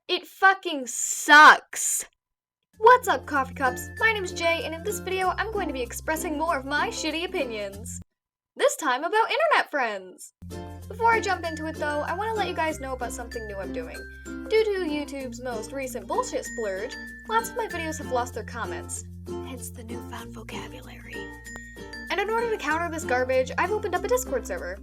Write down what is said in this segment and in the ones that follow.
It fucking sucks! What's up, coffee cups? My name's Jay, and in this video, I'm going to be expressing more of my shitty opinions. This time about internet friends! Before I jump into it though, I want to let you guys know about something new I'm doing. Due to YouTube's most recent bullshit splurge, lots of my videos have lost their comments, hence the newfound vocabulary. And in order to counter this garbage, I've opened up a Discord server.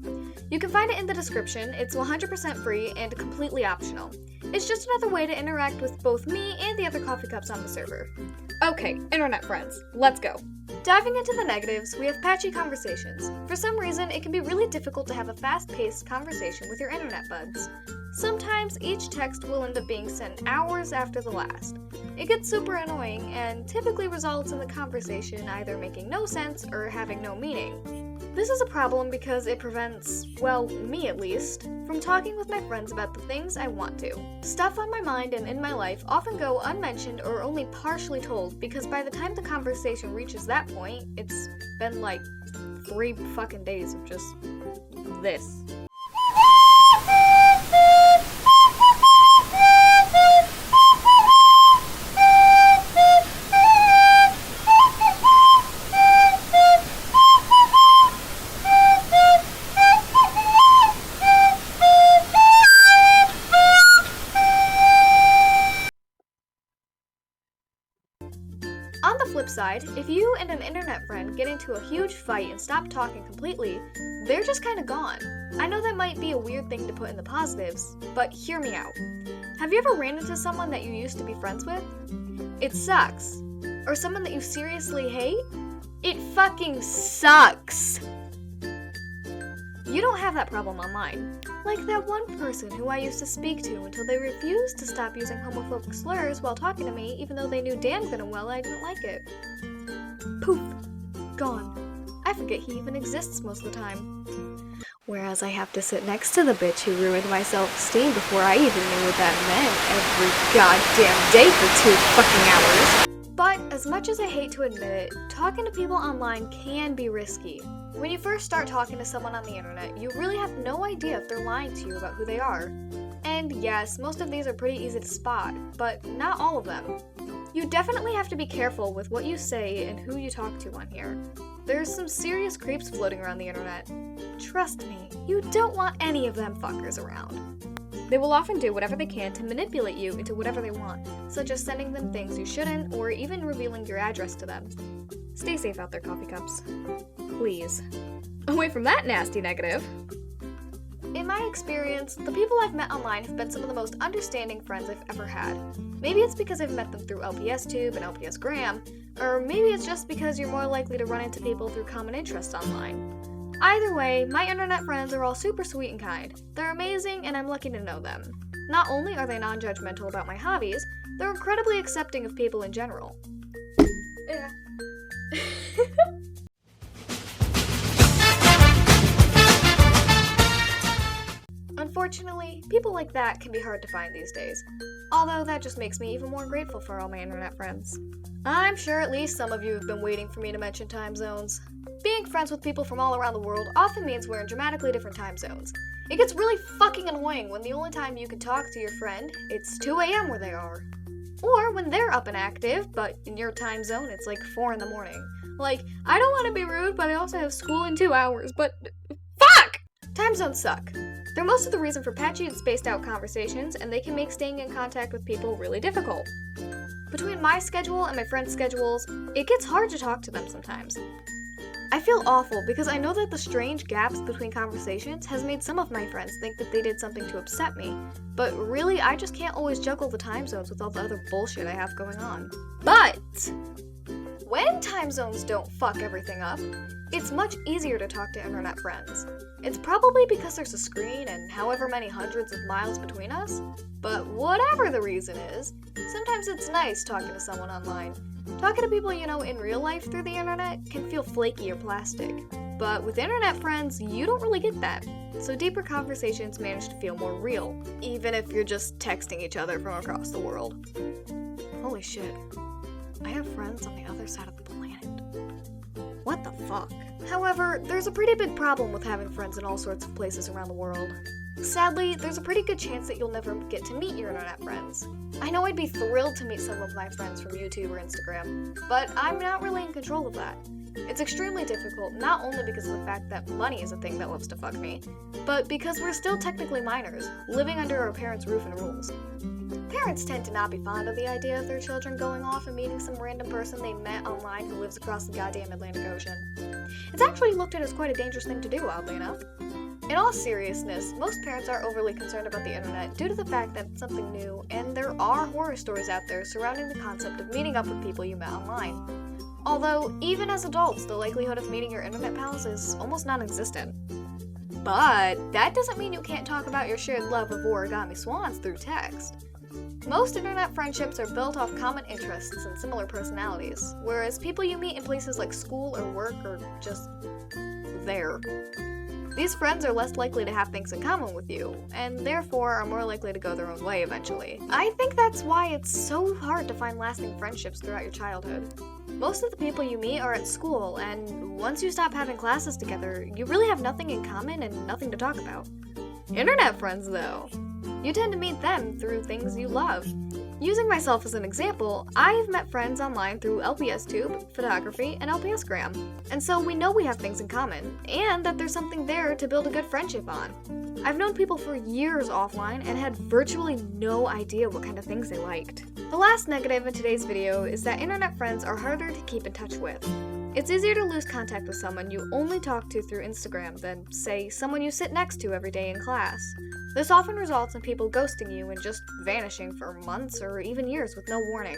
You can find it in the description. It's 100% free and completely optional. It's just another way to interact with both me and the other coffee cups on the server. Okay, internet friends, let's go. Diving into the negatives, we have Patchy Conversations. For some reason, it can be really difficult to have a fast-paced conversation with your internet buds. Sometimes each text will end up being sent hours after the last. It gets super annoying and typically results in the conversation either making no sense or having no meaning. This is a problem because it prevents, well, me at least, from talking with my friends about the things I want to. Stuff on my mind and in my life often go unmentioned or only partially told because by the time the conversation reaches that point, it's been like 3 fucking days of just this. On the flip side, if you and an internet friend get into a huge fight and stop talking completely, they're just kinda gone. I know that might be a weird thing to put in the positives, but hear me out. Have you ever ran into someone that you used to be friends with? It sucks. Or someone that you seriously hate? It fucking sucks! You don't have that problem online. Like that one person who I used to speak to until they refused to stop using homophobic slurs while talking to me even though they knew damn good and well I didn't like it. Poof. Gone. I forget he even exists most of the time. Whereas I have to sit next to the bitch who ruined my self-esteem before I even knew what that meant every goddamn day for 2 fucking hours. But as much as I hate to admit it, talking to people online can be risky. When you first start talking to someone on the internet, you really have no idea if they're lying to you about who they are. And yes, most of these are pretty easy to spot, but not all of them. You definitely have to be careful with what you say and who you talk to on here. There's some serious creeps floating around the internet. Trust me, you don't want any of them fuckers around. They will often do whatever they can to manipulate you into whatever they want, such as sending them things you shouldn't or even revealing your address to them. Stay safe out there, coffee cups. Please. Away from that nasty negative. In my experience, the people I've met online have been some of the most understanding friends I've ever had. Maybe it's because I've met them through LPSTube and LPSgram, or maybe it's just because you're more likely to run into people through common interests online. Either way, my internet friends are all super sweet and kind. They're amazing and I'm lucky to know them. Not only are they non-judgmental about my hobbies, they're incredibly accepting of people in general. Yeah. Unfortunately, people like that can be hard to find these days, although that just makes me even more grateful for all my internet friends. I'm sure at least some of you have been waiting for me to mention time zones. Being friends with people from all around the world often means we're in dramatically different time zones. It gets really fucking annoying when the only time you can talk to your friend, it's 2 a.m. where they are. Or when they're up and active, but in your time zone it's like 4 in the morning. Like, I don't want to be rude, but I also have school in 2 hours, but fuck! Time zones suck. They're most of the reason for patchy and spaced out conversations, and they can make staying in contact with people really difficult. Between my schedule and my friends' schedules, it gets hard to talk to them sometimes. I feel awful because I know that the strange gaps between conversations has made some of my friends think that they did something to upset me, but really I just can't always juggle the time zones with all the other bullshit I have going on. But when time zones don't fuck everything up, it's much easier to talk to internet friends. It's probably because there's a screen and however many hundreds of miles between us, but whatever the reason is, sometimes it's nice talking to someone online. Talking to people you know in real life through the internet can feel flaky or plastic, but with internet friends, you don't really get that. So deeper conversations manage to feel more real, even if you're just texting each other from across the world. Holy shit. I have friends on the other side of the planet. What the fuck? However, there's a pretty big problem with having friends in all sorts of places around the world. Sadly, there's a pretty good chance that you'll never get to meet your internet friends. I know I'd be thrilled to meet some of my friends from YouTube or Instagram, but I'm not really in control of that. It's extremely difficult, not only because of the fact that money is a thing that loves to fuck me, but because we're still technically minors, living under our parents' roof and rules. Parents tend to not be fond of the idea of their children going off and meeting some random person they met online who lives across the goddamn Atlantic Ocean. It's actually looked at as quite a dangerous thing to do, oddly enough. In all seriousness, most parents are overly concerned about the internet due to the fact that it's something new, and there are horror stories out there surrounding the concept of meeting up with people you met online. Although, even as adults, the likelihood of meeting your internet pals is almost non-existent. But that doesn't mean you can't talk about your shared love of origami swans through text. Most internet friendships are built off common interests and similar personalities, whereas people you meet in places like school or work are just there. These friends are less likely to have things in common with you, and therefore are more likely to go their own way eventually. I think that's why it's so hard to find lasting friendships throughout your childhood. Most of the people you meet are at school, and once you stop having classes together, you really have nothing in common and nothing to talk about. Internet friends, though, you tend to meet them through things you love. Using myself as an example, I've met friends online through LPSTube, photography, and LPSgram, and so we know we have things in common, and that there's something there to build a good friendship on. I've known people for years offline and had virtually no idea what kind of things they liked. The last negative in today's video is that internet friends are harder to keep in touch with. It's easier to lose contact with someone you only talk to through Instagram than, say, someone you sit next to every day in class. This often results in people ghosting you and just vanishing for months or even years with no warning.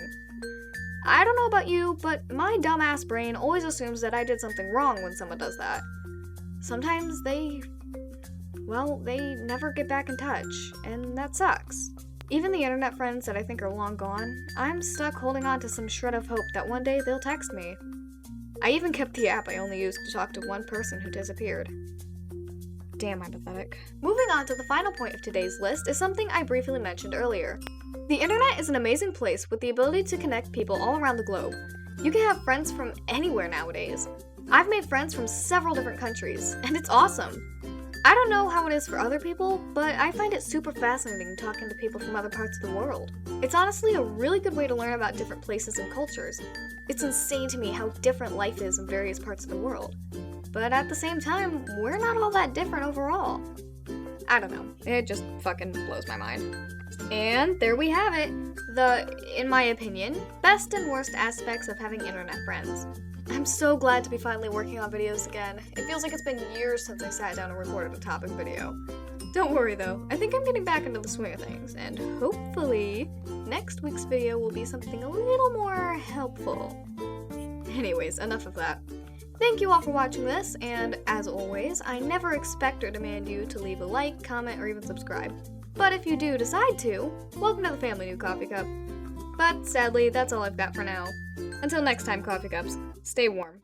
I don't know about you, but my dumbass brain always assumes that I did something wrong when someone does that. Sometimes they never get back in touch, and that sucks. Even the internet friends that I think are long gone, I'm stuck holding on to some shred of hope that one day they'll text me. I even kept the app I only used to talk to one person who disappeared. Damn, I'm pathetic. Moving on to the final point of today's list is something I briefly mentioned earlier. The internet is an amazing place with the ability to connect people all around the globe. You can have friends from anywhere nowadays. I've made friends from several different countries, and it's awesome. I don't know how it is for other people, but I find it super fascinating talking to people from other parts of the world. It's honestly a really good way to learn about different places and cultures. It's insane to me how different life is in various parts of the world. But at the same time, we're not all that different overall. I don't know, it just fucking blows my mind. And there we have it, in my opinion, best and worst aspects of having internet friends. I'm so glad to be finally working on videos again. It feels like it's been years since I sat down and recorded a topic video. Don't worry though, I think I'm getting back into the swing of things, and hopefully, next week's video will be something a little more helpful. Anyways, enough of that. Thank you all for watching this, and as always, I never expect or demand you to leave a like, comment, or even subscribe. But if you do decide to, welcome to the family, New Coffee Cup. But sadly, that's all I've got for now. Until next time, Coffee Cups, stay warm.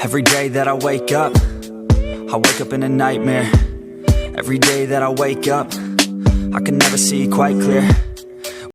Every day that I wake up in a nightmare. Every day that I wake up, I can never see quite clear.